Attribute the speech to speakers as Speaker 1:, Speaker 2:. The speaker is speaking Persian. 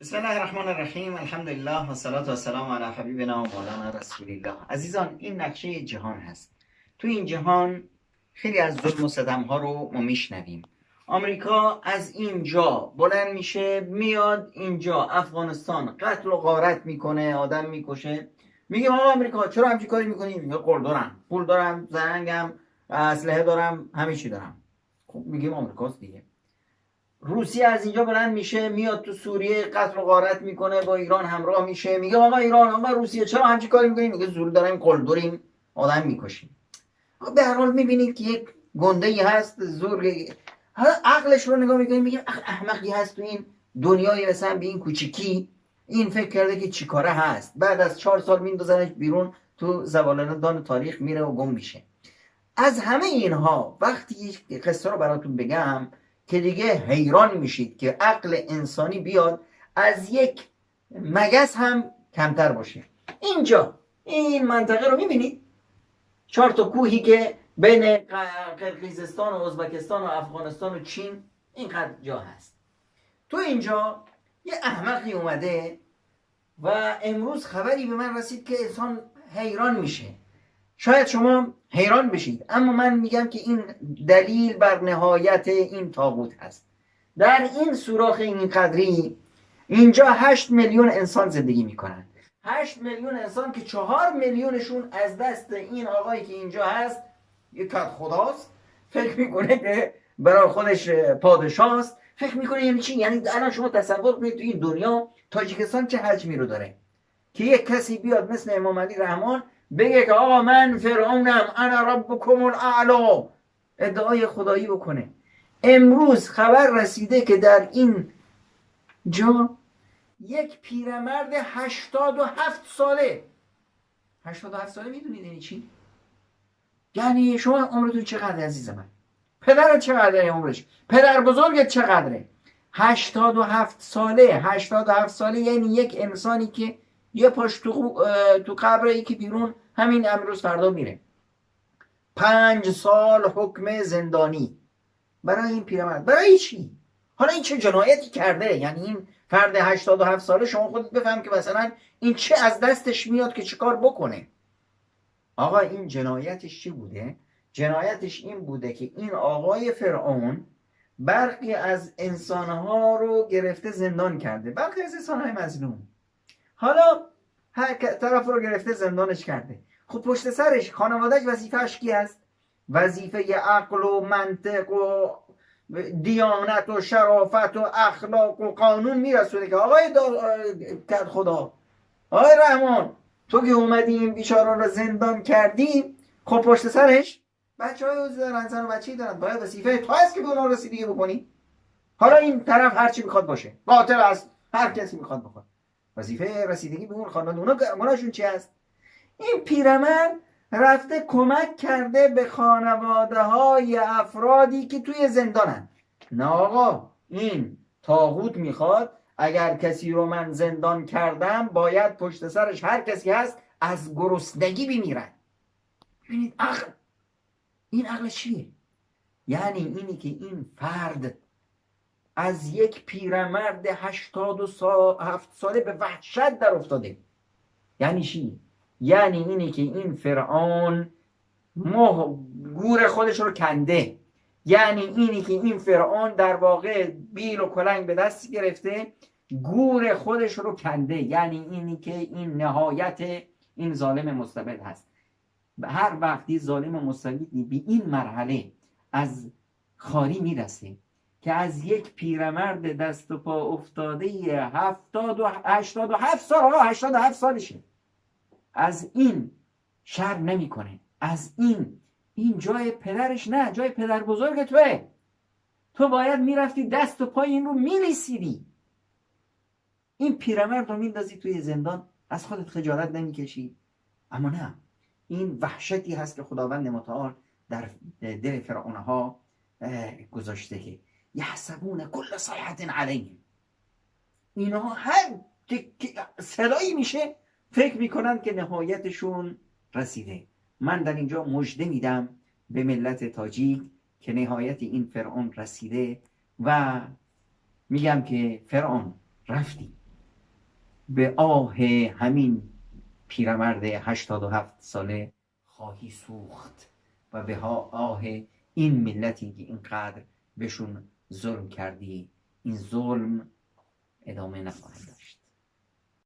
Speaker 1: بسم الله الرحمن الرحیم. الحمدلله و صلات و سلام علی حبیبنا و مولانا رسول الله. عزیزان، این نقشه جهان هست. تو این جهان خیلی از ظلم و ستم ها رو ما میشنویم. آمریکا از اینجا بلند میشه میاد اینجا افغانستان قتل و غارت میکنه، آدم میکشه. میگه آقا آمریکا چرا همچین کاری میکنی؟ میگه قول دارم، پول دارم، زرنگم، اسلحه دارم، همه چی دارم. خب میگیم آمریکاست دیگه. روسیه از اینجا بلند میشه میاد تو سوریه قتل و غارت میکنه، با ایران همراه میشه. میگه آقا ایران، آقا روسیه چرا همچین کاری میکنی؟ میگه زور داریم، قل داریم، آدم میکشیم. به هر حال میبینید که یک گنده ای هست زور. حالا عقلش رو نگاه میکنید، میگه احمقی هست تو این دنیای مثلا به این کوچیکی این فکر کرده که چیکاره هست. بعد از 4 سال میندازنش بیرون تو زبالندان تاریخ میره و گم میشه. از همه اینها وقتی یک قصه رو براتون بگم که دیگه حیران میشید که عقل انسانی بیاد از یک مگس هم کمتر باشه. اینجا این منطقه رو میبینید، 4 تا کوهی که بین قرقیزستان و ازبکستان و افغانستان و چین اینقدر جا هست. تو اینجا یه احمقی اومده و امروز خبری به من رسید که انسان حیران میشه. شاید شما حیران بشید، اما من میگم که این دلیل بر نهایت این طاغوت هست. در این سوراخ این قدری اینجا 8 میلیون انسان زندگی میکنن. 8 میلیون انسان که 4 میلیونشون از دست این آقایی که اینجا هست یک کت خداست، فکر میکنه که برای خودش پادشاست. فکر میکنه یعنی چی؟ یعنی الان شما تصور کنید تو این دنیا تاجیکستان چه حجمی رو داره که یک کسی بیاد مثل امام علی رحمان بگه که آقا من فرعونم، انا ربکم الاعلی، ادعای خدایی بکنه. امروز خبر رسیده که در این جا یک پیرمرد 87 ساله، 87 ساله میدونید یعنی چی؟ یعنی شما عمرتون چقدر عزیز من؟ پدرت چقدره عمرش؟ پدر بزرگت چقدره؟ 87 ساله. 87 ساله یعنی یک انسانی که یه پاش تو قبره، یکی بیرون، همین امروز فردا میره. 5 سال حکم زندانی برای این پیرمرد. برای چی؟ حالا این چه جنایتی کرده؟ یعنی این فرد 87 ساله شما خودت بفهم که مثلا این چه از دستش میاد که چیکار بکنه. آقا این جنایتش چی بوده؟ جنایتش این بوده که این آقای فرعون برخی از انسانها رو گرفته زندان کرده، برخی از انسانهای مظلوم. حالا هر طرف رو گرفته زندانش کرده. خب پشت سرش خانوادهش وظیفهش کی هست؟ وظیفه عقل و منطق و دیانت و شرافت و اخلاق و قانون میرسونه که آقای خدا، آقای رحمان، تو که اومدی این بیچاران رو زندان کردی، خب پشت سرش بچه های اوزی دارن، زن و بچه‌ای دارن، باید وظیفه تو هست که به اونا رسیدگی بکنی. حالا این طرف هرچی میخواد باشه، قاتل است، هر کسی میخواد بخواد، وظیفه رسیدگی به اون خانواده اوناشون چی هست؟ این پیرمرد رفته کمک کرده به خانواده های افرادی که توی زندانن. نه آقا، این طاغوت میخواد اگر کسی رو من زندان کردم باید پشت سرش هر کسی هست از گرسنگی بمیرن. ببینید عقل، این عقل چیه؟ یعنی اینی که این فرد از یک پیرمرد 87 ساله به وحشت در افتاده. یعنی چی؟ یعنی اینی که این فرعون گور خودش رو کنده. یعنی اینی که این فرعون در واقع بیل و کلنگ به دست گرفته، گور خودش رو کنده. یعنی اینی که این نهایت این ظالم مستبد هست. هر وقتی ظالم مستبدی به این مرحله از خاری میرسه که از یک پیرمرد دست و پا افتاده 87 سال، 87 سالشه، از این شرم نمی کنه، از این جای پدرش نه، جای پدر بزرگ توه. تو باید میرفتی دست و پای این رو میلیسیدی. این پیرمرد رو میندازی توی زندان، از خودت خجالت نمیکشی؟ اما نه، این وحشتی هست که خداوند متعال در دل فرعونها گذاشته که یحسبون کل صیحة علیهم، اینها هر صدایی میشه فکر میکنن که نهایتشون رسیده. من در اینجا مژده میدم به ملت تاجیک که نهایت این فرعون رسیده و میگم که فرعون رفتی، به آه همین پیرمرد 87 ساله خواهی سوخت و به آه این ملتی که اینقدر بهشون ظلم کردی. این ظلم ادامه نخواهد داشت.